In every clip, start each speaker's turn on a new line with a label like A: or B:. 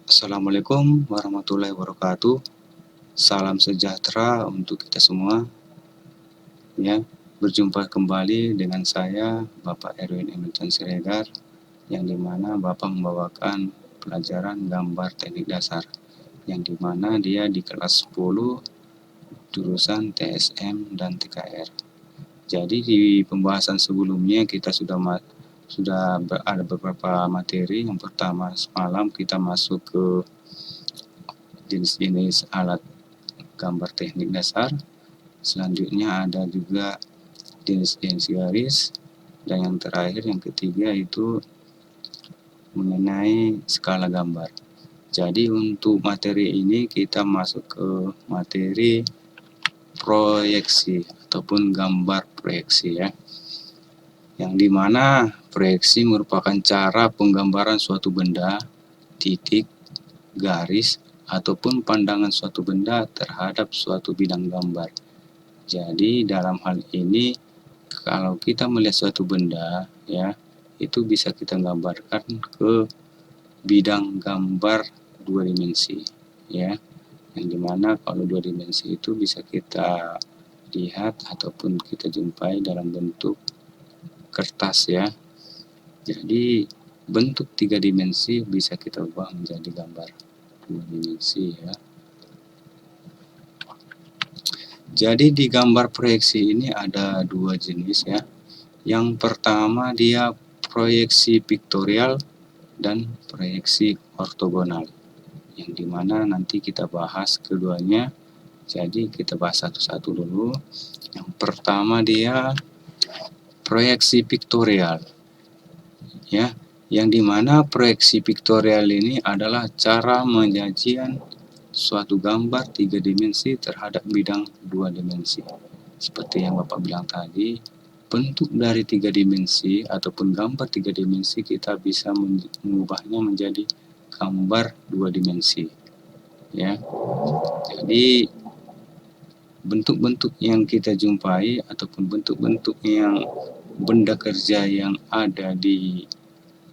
A: Assalamualaikum warahmatullahi wabarakatuh. Salam sejahtera untuk kita semua. Ya, berjumpa kembali dengan saya, Bapak Erwin Emilton Siregar, yang dimana Bapak membawakan pelajaran gambar teknik dasar, yang dimana dia di kelas 10 jurusan TSM dan TKR. Jadi di pembahasan sebelumnya kita sudah ada beberapa materi. Yang pertama semalam kita masuk ke jenis-jenis alat gambar teknik dasar. Selanjutnya ada juga jenis-jenis garis, dan yang terakhir yang ketiga itu mengenai skala gambar. Jadi untuk materi ini kita masuk ke materi proyeksi ataupun gambar proyeksi ya. Yang dimana proyeksi merupakan cara penggambaran suatu benda, titik, garis, ataupun pandangan suatu benda terhadap suatu bidang gambar. Jadi dalam hal ini kalau kita melihat suatu benda ya, itu bisa kita gambarkan ke bidang gambar dua dimensi ya. Yang dimana kalau dua dimensi itu bisa kita lihat ataupun kita jumpai dalam bentuk kertas ya. Jadi bentuk tiga dimensi bisa kita ubah menjadi gambar dua dimensi ya. Jadi di gambar proyeksi ini ada dua jenis ya. Yang pertama dia proyeksi piktorial dan proyeksi ortogonal. Yang dimana nanti kita bahas keduanya. Jadi kita bahas satu-satu dulu. Yang pertama dia proyeksi piktorial. Ya, yang dimana proyeksi piktorial ini adalah cara menyajikan suatu gambar tiga dimensi terhadap bidang dua dimensi. Seperti yang Bapak bilang tadi, bentuk dari tiga dimensi ataupun gambar tiga dimensi kita bisa mengubahnya menjadi gambar dua dimensi. Ya, jadi bentuk-bentuk yang kita jumpai ataupun bentuk-bentuk yang benda kerja yang ada di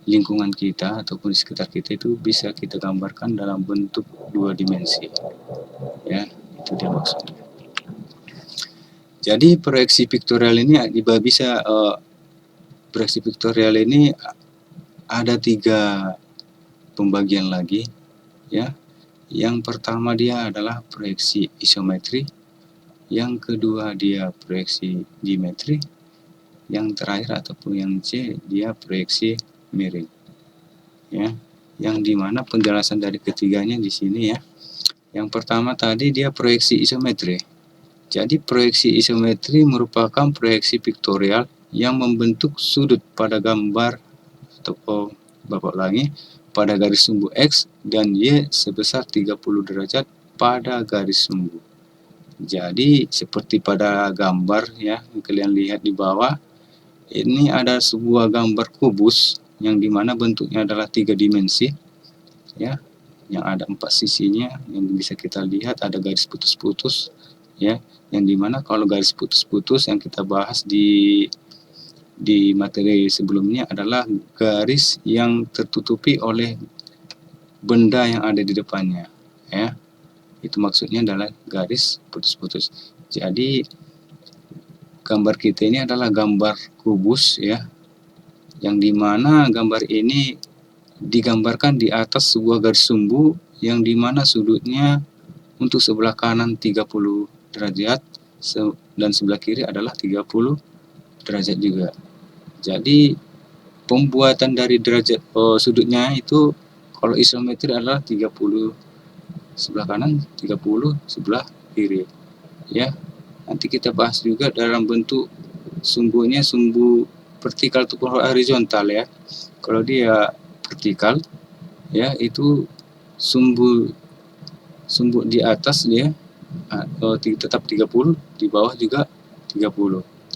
A: lingkungan kita ataupun di sekitar kita itu bisa kita gambarkan dalam bentuk dua dimensi ya, itu dia maksudnya. Jadi proyeksi piktorial ini proyeksi piktorial ini ada tiga pembagian lagi ya. Yang pertama dia adalah proyeksi isometri, yang kedua dia proyeksi dimetri, yang terakhir ataupun yang C dia proyeksi miring ya, yang dimana penjelasan dari ketiganya di sini ya. Yang pertama tadi dia proyeksi isometri. Jadi proyeksi isometri merupakan proyeksi piktorial yang membentuk sudut pada gambar atau Bapak ulangi, pada garis sumbu X dan Y sebesar 30 derajat pada garis sumbu. Jadi seperti pada gambar ya, yang kalian lihat di bawah, ini ada sebuah gambar kubus yang dimana bentuknya adalah tiga dimensi ya, yang ada empat sisinya yang bisa kita lihat, ada garis putus-putus ya, yang dimana kalau garis putus-putus yang kita bahas di materi sebelumnya adalah garis yang tertutupi oleh benda yang ada di depannya ya, itu maksudnya adalah garis putus-putus. Jadi gambar kita ini adalah gambar kubus ya, yang dimana gambar ini digambarkan di atas sebuah garis sumbu yang dimana sudutnya untuk sebelah kanan 30 derajat dan sebelah kiri adalah 30 derajat juga. Jadi pembuatan dari derajat sudutnya itu kalau isometri adalah 30 sebelah kanan, 30 sebelah kiri ya. Nanti kita bahas juga dalam bentuk sumbunya, sumbu vertikal ataupun horizontal ya. Kalau dia vertikal ya itu sumbu di atas dia tetap 30, di bawah juga 30.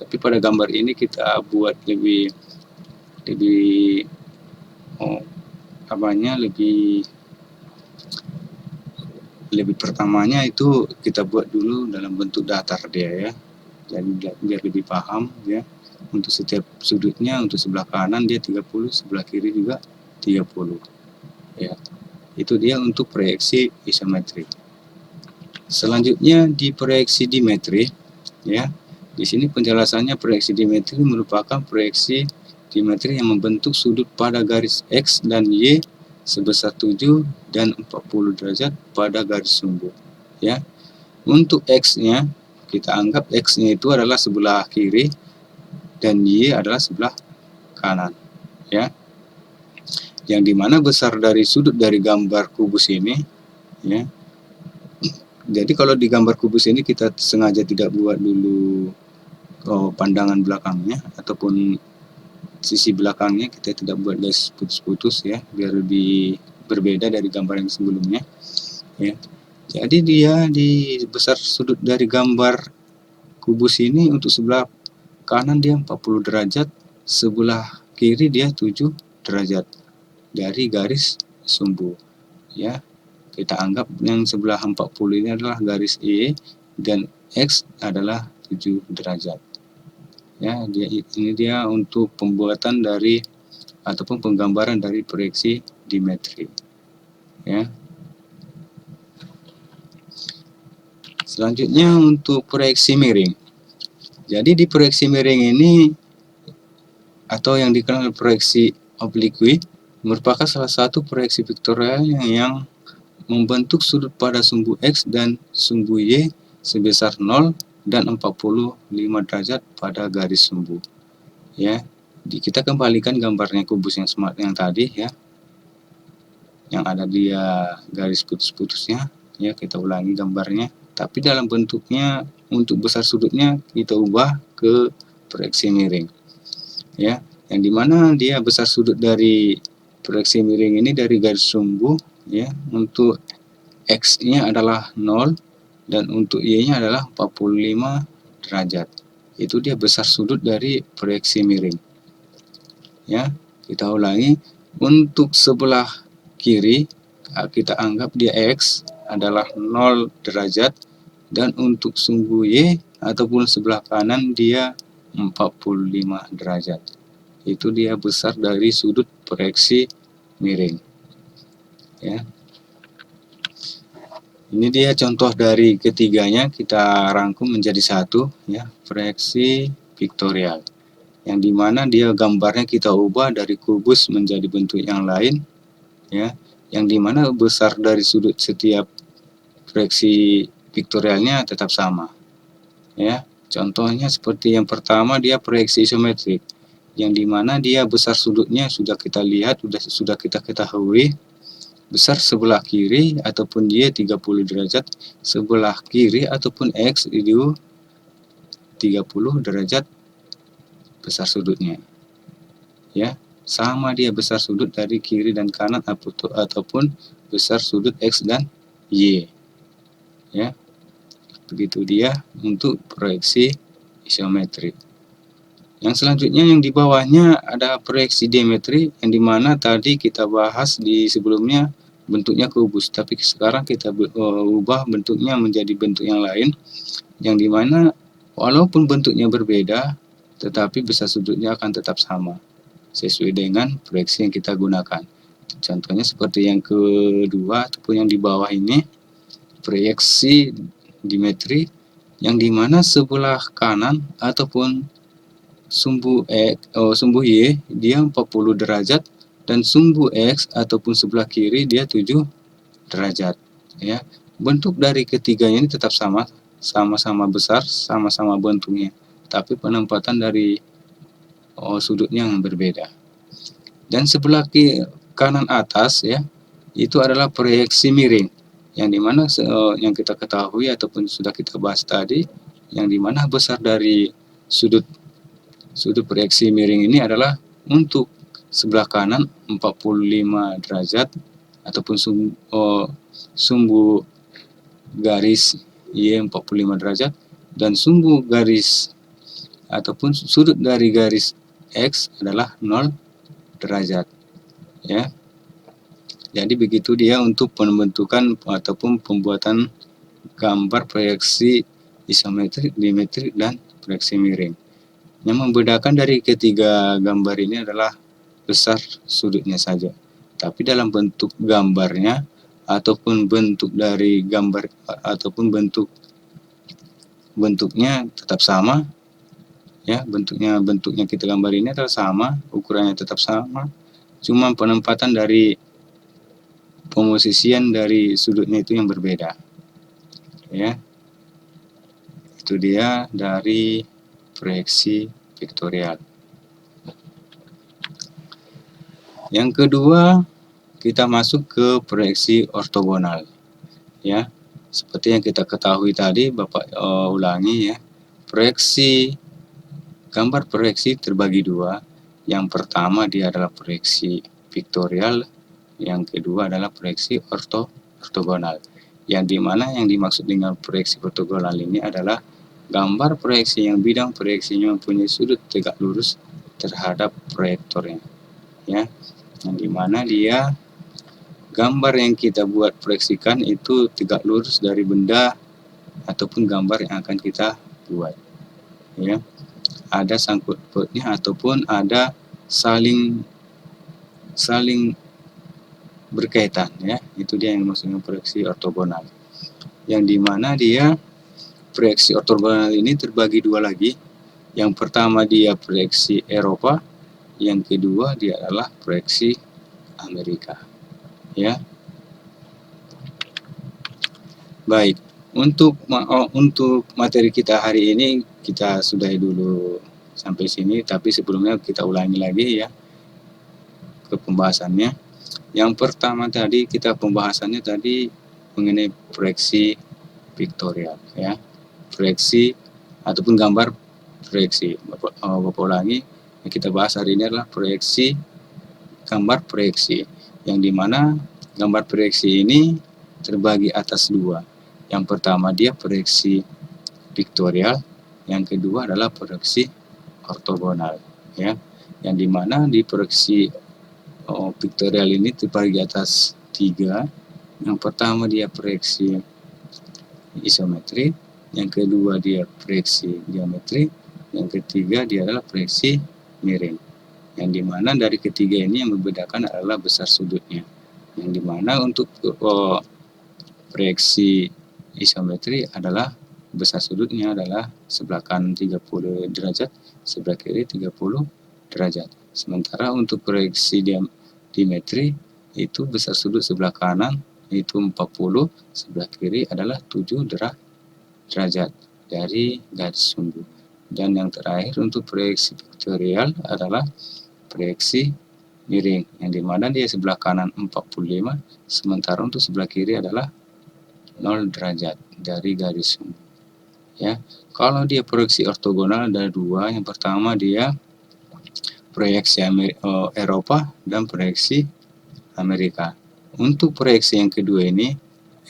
A: Tapi pada gambar ini kita buat lebih pertamanya itu kita buat dulu dalam bentuk datar dia ya. Jadi biar lebih paham ya. Untuk setiap sudutnya, untuk sebelah kanan dia 30, sebelah kiri juga 30 ya. Itu dia untuk proyeksi isometrik. Selanjutnya di proyeksi dimetri, ya. Di sini penjelasannya proyeksi dimetri merupakan proyeksi dimetri yang membentuk sudut pada garis X dan Y sebesar 7 dan 40 derajat pada garis sumbu, ya. Untuk X-nya, kita anggap X-nya itu adalah sebelah kiri dan Y adalah sebelah kanan, ya. Yang dimana besar dari sudut dari gambar kubus ini, ya. Jadi kalau di gambar kubus ini kita sengaja tidak buat dulu pandangan belakangnya ataupun sisi belakangnya, kita tidak buat garis putus-putus, ya, biar lebih berbeda dari gambar yang sebelumnya, ya. Jadi dia di besar sudut dari gambar kubus ini untuk sebelah kanan dia 40 derajat, sebelah kiri dia 7 derajat dari garis sumbu, ya. Kita anggap yang sebelah 40 ini adalah garis E dan X adalah 7 derajat. Ya, ini dia untuk pembuatan dari ataupun penggambaran dari proyeksi dimetri. Ya. Selanjutnya untuk proyeksi miring. Jadi di proyeksi miring ini atau yang dikenal proyeksi oblique merupakan salah satu proyeksi vektorial yang membentuk sudut pada sumbu X dan sumbu Y sebesar 0 dan 45 derajat pada garis sumbu. Ya, kita kembalikan gambarnya kubus yang smart yang tadi, ya. Yang ada dia garis putus-putusnya, ya, kita ulangi gambarnya. Tapi dalam bentuknya untuk besar sudutnya kita ubah ke proyeksi miring. Ya, yang dimana dia besar sudut dari proyeksi miring ini dari garis sumbu, ya, untuk X-nya adalah 0 dan untuk Y-nya adalah 45 derajat. Itu dia besar sudut dari proyeksi miring. Ya, kita ulangi. Untuk sebelah kiri kita anggap dia X adalah 0 derajat dan untuk sumbu Y ataupun sebelah kanan dia 45 derajat. Itu dia besar dari sudut proyeksi miring. Ya. Ini dia contoh dari ketiganya, kita rangkum menjadi satu, ya, proyeksi vektorial. Yang dimana dia gambarnya kita ubah dari kubus menjadi bentuk yang lain, ya, yang dimana besar dari sudut setiap proyeksi vektorialnya tetap sama, ya. Contohnya seperti yang pertama dia proyeksi isometrik, yang dimana dia besar sudutnya sudah kita lihat, sudah kita ketahui, besar sebelah kiri ataupun Y 30 derajat, sebelah kiri ataupun X itu 30 derajat besar sudutnya. Ya, sama dia besar sudut dari kiri dan kanan ataupun besar sudut X dan Y. Ya. Begitu dia untuk proyeksi isometri. Yang selanjutnya yang di bawahnya ada proyeksi dimetri, yang dimana tadi kita bahas di sebelumnya bentuknya kubus, tapi sekarang kita ubah bentuknya menjadi bentuk yang lain, yang dimana walaupun bentuknya berbeda, tetapi besar sudutnya akan tetap sama sesuai dengan proyeksi yang kita gunakan. Contohnya seperti yang kedua ataupun yang di bawah ini, proyeksi dimetri, yang dimana sebelah kanan ataupun sumbu Y dia 40 derajat dan sumbu X ataupun sebelah kiri dia 7 derajat, ya. Bentuk dari ketiganya ini tetap sama-sama besar, sama-sama bentuknya, tapi penempatan dari sudutnya yang berbeda. Dan sebelah kanan atas, ya, itu adalah proyeksi miring, yang dimana yang kita ketahui ataupun sudah kita bahas tadi, yang dimana besar dari sudut proyeksi miring ini adalah untuk sebelah kanan 45 derajat ataupun sumbu garis Y 45 derajat dan sumbu garis ataupun sudut dari garis X adalah 0 derajat, ya. Jadi begitu dia untuk pembentukan ataupun pembuatan gambar proyeksi isometrik, dimetrik, dan proyeksi miring. Yang membedakan dari ketiga gambar ini adalah besar sudutnya saja. tapi dalam bentuk gambarnya ataupun bentuk dari gambar ataupun bentuknya tetap sama, ya, bentuknya kita gambar ini adalah sama, ukurannya tetap sama, cuma penempatan dari pemosisian dari sudutnya itu yang berbeda, ya. Itu dia dari proyeksi vektorial. Yang kedua, kita masuk ke proyeksi ortogonal, ya. Seperti yang kita ketahui tadi, Bapak ulangi, ya. Gambar proyeksi terbagi dua. Yang pertama dia adalah proyeksi vektorial, yang kedua adalah proyeksi ortogonal. Yang dimana yang dimaksud dengan proyeksi ortogonal ini adalah gambar proyeksi yang bidang proyeksinya mempunyai sudut tegak lurus terhadap proyektornya, ya. Yang dimana dia gambar yang kita buat proyeksikan itu tegak lurus dari benda ataupun gambar yang akan kita buat, ya. Ada sangkut pautnya ataupun ada saling berkaitan, ya. Itu dia yang maksudnya proyeksi ortogonal. Yang dimana dia proyeksi ortogonal ini terbagi dua lagi. Yang pertama dia proyeksi Eropa, yang kedua dia adalah proyeksi Amerika, ya. Baik, untuk materi kita hari ini kita sudahi dulu sampai sini, tapi sebelumnya kita ulangi lagi, ya, ke pembahasannya. Yang pertama tadi pembahasannya tadi mengenai proyeksi vektorial, ya. Proyeksi ataupun gambar proyeksi. Bapak ulangi, yang kita bahas hari ini adalah gambar proyeksi, yang dimana gambar proyeksi ini terbagi atas dua. Yang pertama dia proyeksi vektorial, yang kedua adalah proyeksi ortogonal, ya. Yang dimana di proyeksi vektorial ini terbagi atas tiga. Yang pertama dia proyeksi isometri, yang kedua dia proyeksi geometri, yang ketiga dia adalah proyeksi miring. Yang dimana dari ketiga ini yang membedakan adalah besar sudutnya. Yang dimana untuk proyeksi isometri adalah besar sudutnya adalah sebelah kanan 30 derajat, sebelah kiri 30 derajat. Sementara untuk proyeksi dimetri itu besar sudut sebelah kanan itu 40, sebelah kiri adalah 7 derajat dari garis sumbu. Dan yang terakhir untuk proyeksi vektorial adalah proyeksi miring, yang dimana dia sebelah kanan 45, sementara untuk sebelah kiri adalah 0 derajat dari garis sumbu, ya. Kalau dia proyeksi ortogonal ada dua. Yang pertama dia proyeksi Eropa dan proyeksi Amerika. Untuk proyeksi yang kedua ini,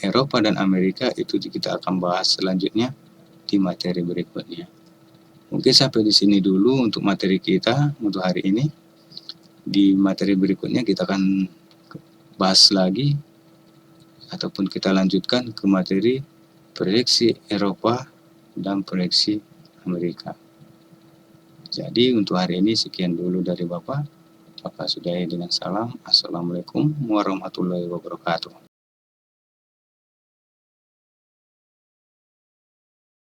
A: Eropa dan Amerika, itu kita akan bahas selanjutnya di materi berikutnya. Mungkin sampai di sini dulu untuk materi kita untuk hari ini. Di materi berikutnya kita akan bahas lagi ataupun kita lanjutkan ke materi proyeksi Eropa dan proyeksi Amerika. Jadi untuk hari ini sekian dulu dari Bapak. Bapak sudahi dengan salam. Assalamualaikum warahmatullahi wabarakatuh.